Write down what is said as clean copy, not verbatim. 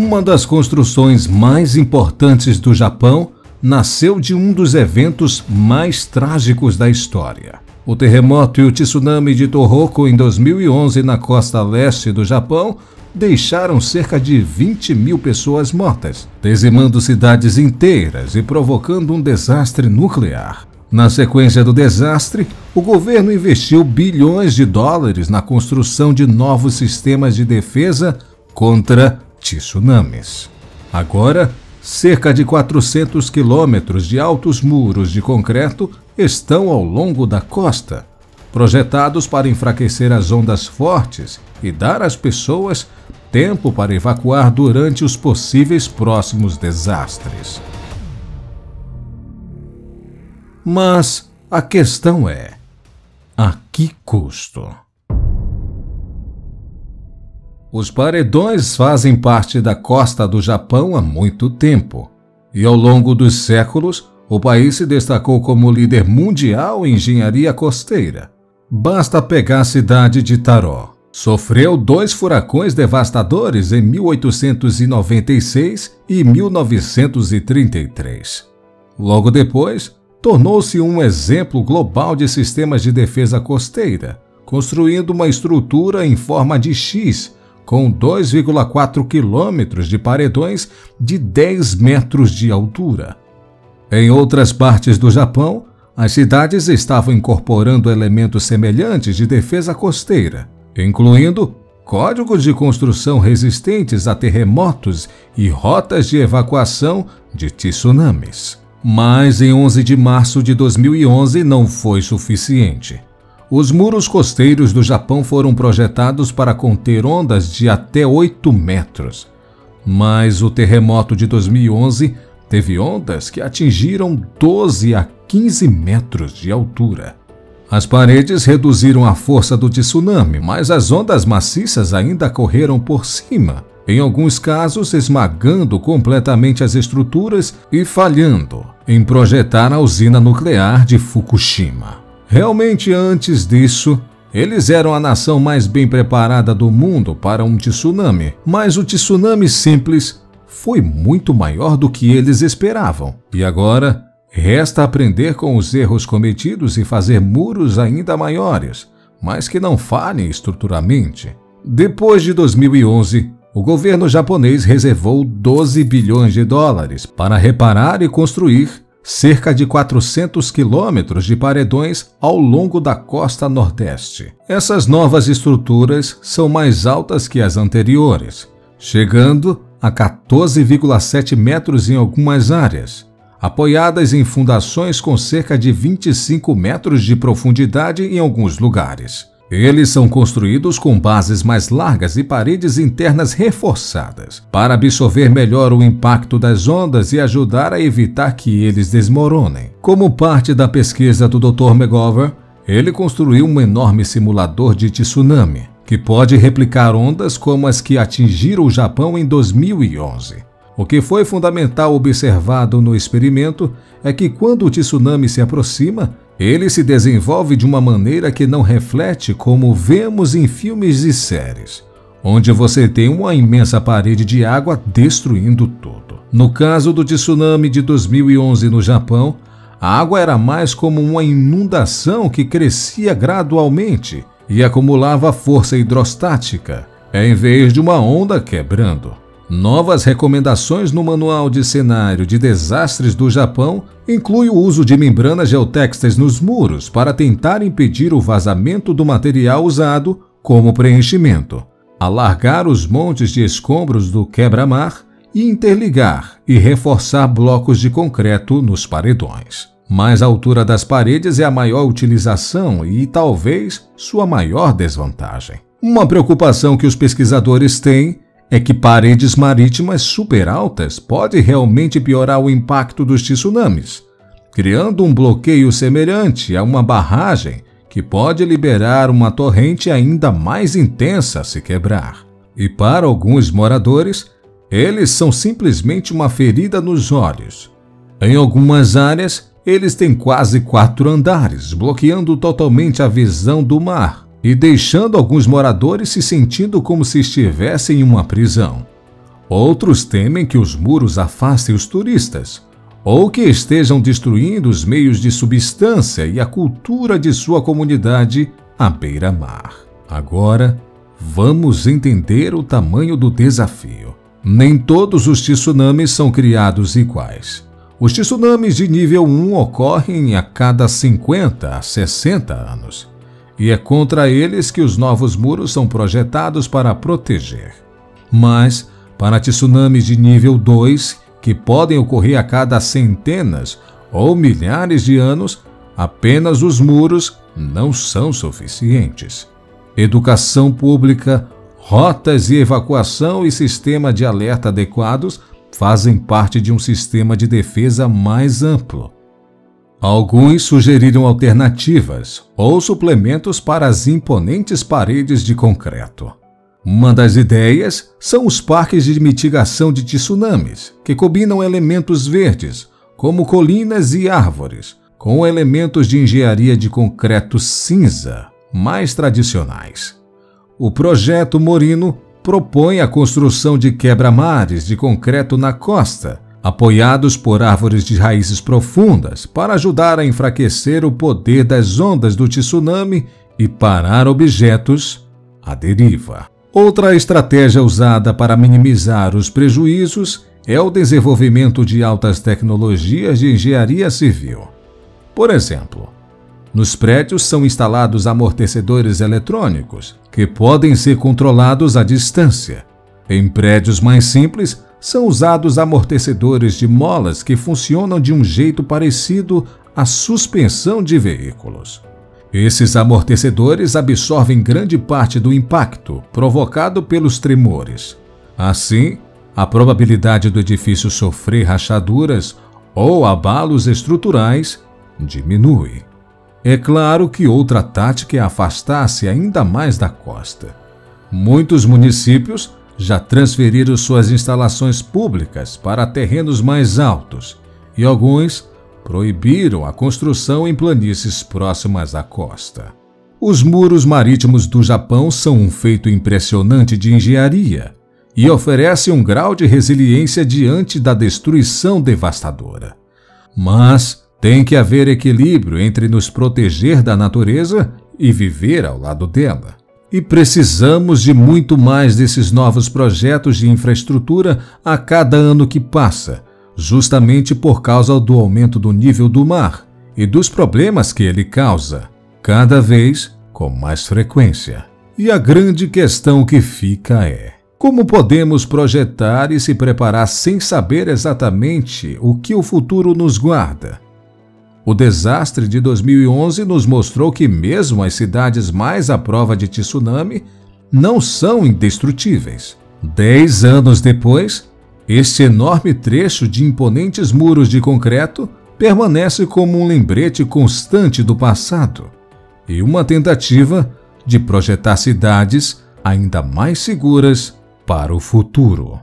Uma das construções mais importantes do Japão nasceu de um dos eventos mais trágicos da história. O terremoto e o tsunami de Tohoku em 2011 na costa leste do Japão deixaram cerca de 20 mil pessoas mortas, dizimando cidades inteiras e provocando um desastre nuclear. Na sequência do desastre, o governo investiu bilhões de dólares na construção de novos sistemas de defesa contra tsunamis. Agora, cerca de 400 quilômetros de altos muros de concreto estão ao longo da costa, projetados para enfraquecer as ondas fortes e dar às pessoas tempo para evacuar durante os possíveis próximos desastres. Mas a questão é: a que custo? Os paredões fazem parte da costa do Japão há muito tempo, e ao longo dos séculos, o país se destacou como líder mundial em engenharia costeira. Basta pegar a cidade de Taró. Sofreu 2 furacões devastadores em 1896 e 1933. Logo depois, tornou-se um exemplo global de sistemas de defesa costeira, construindo uma estrutura em forma de X, com 2,4 quilômetros de paredões de 10 metros de altura. Em outras partes do Japão, as cidades estavam incorporando elementos semelhantes de defesa costeira, incluindo códigos de construção resistentes a terremotos e rotas de evacuação de tsunamis. Mas em 11 de março de 2011 não foi suficiente. Os muros costeiros do Japão foram projetados para conter ondas de até 8 metros. Mas o terremoto de 2011 teve ondas que atingiram 12 a 15 metros de altura. As paredes reduziram a força do tsunami, mas as ondas maciças ainda correram por cima, em alguns casos esmagando completamente as estruturas e falhando em projetar a usina nuclear de Fukushima. Realmente, antes disso, eles eram a nação mais bem preparada do mundo para um tsunami, mas o tsunami simples foi muito maior do que eles esperavam. E agora, resta aprender com os erros cometidos e fazer muros ainda maiores, mas que não falhem estruturalmente. Depois de 2011, o governo japonês reservou 12 bilhões de dólares para reparar e construir cerca de 400 quilômetros de paredões ao longo da costa nordeste. Essas novas estruturas são mais altas que as anteriores, chegando a 14,7 metros em algumas áreas, apoiadas em fundações com cerca de 25 metros de profundidade em alguns lugares. Eles são construídos com bases mais largas e paredes internas reforçadas, para absorver melhor o impacto das ondas e ajudar a evitar que eles desmoronem. Como parte da pesquisa do Dr. McGovern, ele construiu um enorme simulador de tsunami, que pode replicar ondas como as que atingiram o Japão em 2011. O que foi fundamental observado no experimento é que quando o tsunami se aproxima, ele se desenvolve de uma maneira que não reflete como vemos em filmes e séries, onde você tem uma imensa parede de água destruindo tudo. No caso do tsunami de 2011 no Japão, a água era mais como uma inundação que crescia gradualmente e acumulava força hidrostática, em vez de uma onda quebrando. Novas recomendações no Manual de Cenário de Desastres do Japão incluem o uso de membranas geotextas nos muros para tentar impedir o vazamento do material usado como preenchimento, alargar os montes de escombros do quebra-mar e interligar e reforçar blocos de concreto nos paredões. Mas a altura das paredes é a maior utilização e talvez sua maior desvantagem. Uma preocupação que os pesquisadores têm é que paredes marítimas super altas podem realmente piorar o impacto dos tsunamis, criando um bloqueio semelhante a uma barragem que pode liberar uma torrente ainda mais intensa a se quebrar. E para alguns moradores, eles são simplesmente uma ferida nos olhos. Em algumas áreas, eles têm quase 4 andares, bloqueando totalmente a visão do mar e deixando alguns moradores se sentindo como se estivessem em uma prisão. Outros temem que os muros afastem os turistas, ou que estejam destruindo os meios de subsistência e a cultura de sua comunidade à beira-mar. Agora, vamos entender o tamanho do desafio. Nem todos os tsunamis são criados iguais. Os tsunamis de nível 1 ocorrem a cada 50 a 60 anos, e é contra eles que os novos muros são projetados para proteger. Mas, para tsunamis de nível 2, que podem ocorrer a cada centenas ou milhares de anos, apenas os muros não são suficientes. Educação pública, rotas de evacuação e sistema de alerta adequados fazem parte de um sistema de defesa mais amplo. Alguns sugeriram alternativas ou suplementos para as imponentes paredes de concreto. Uma das ideias são os parques de mitigação de tsunamis, que combinam elementos verdes, como colinas e árvores, com elementos de engenharia de concreto cinza, mais tradicionais. O projeto Morino propõe a construção de quebra-mares de concreto na costa, apoiados por árvores de raízes profundas, para ajudar a enfraquecer o poder das ondas do tsunami e parar objetos à deriva. Outra estratégia usada para minimizar os prejuízos é o desenvolvimento de altas tecnologias de engenharia civil. Por exemplo, nos prédios são instalados amortecedores eletrônicos que podem ser controlados à distância. Em prédios mais simples, são usados amortecedores de molas que funcionam de um jeito parecido à suspensão de veículos. Esses amortecedores absorvem grande parte do impacto provocado pelos tremores. Assim, a probabilidade do edifício sofrer rachaduras ou abalos estruturais diminui. É claro que outra tática é afastar-se ainda mais da costa. Muitos municípios já transferiram suas instalações públicas para terrenos mais altos e alguns proibiram a construção em planícies próximas à costa. Os muros marítimos do Japão são um feito impressionante de engenharia e oferecem um grau de resiliência diante da destruição devastadora. Mas tem que haver equilíbrio entre nos proteger da natureza e viver ao lado dela. E precisamos de muito mais desses novos projetos de infraestrutura a cada ano que passa, justamente por causa do aumento do nível do mar e dos problemas que ele causa, cada vez com mais frequência. E a grande questão que fica é: como podemos projetar e se preparar sem saber exatamente o que o futuro nos guarda? O desastre de 2011 nos mostrou que mesmo as cidades mais à prova de tsunami não são indestrutíveis. 10 anos depois, este enorme trecho de imponentes muros de concreto permanece como um lembrete constante do passado e uma tentativa de projetar cidades ainda mais seguras para o futuro.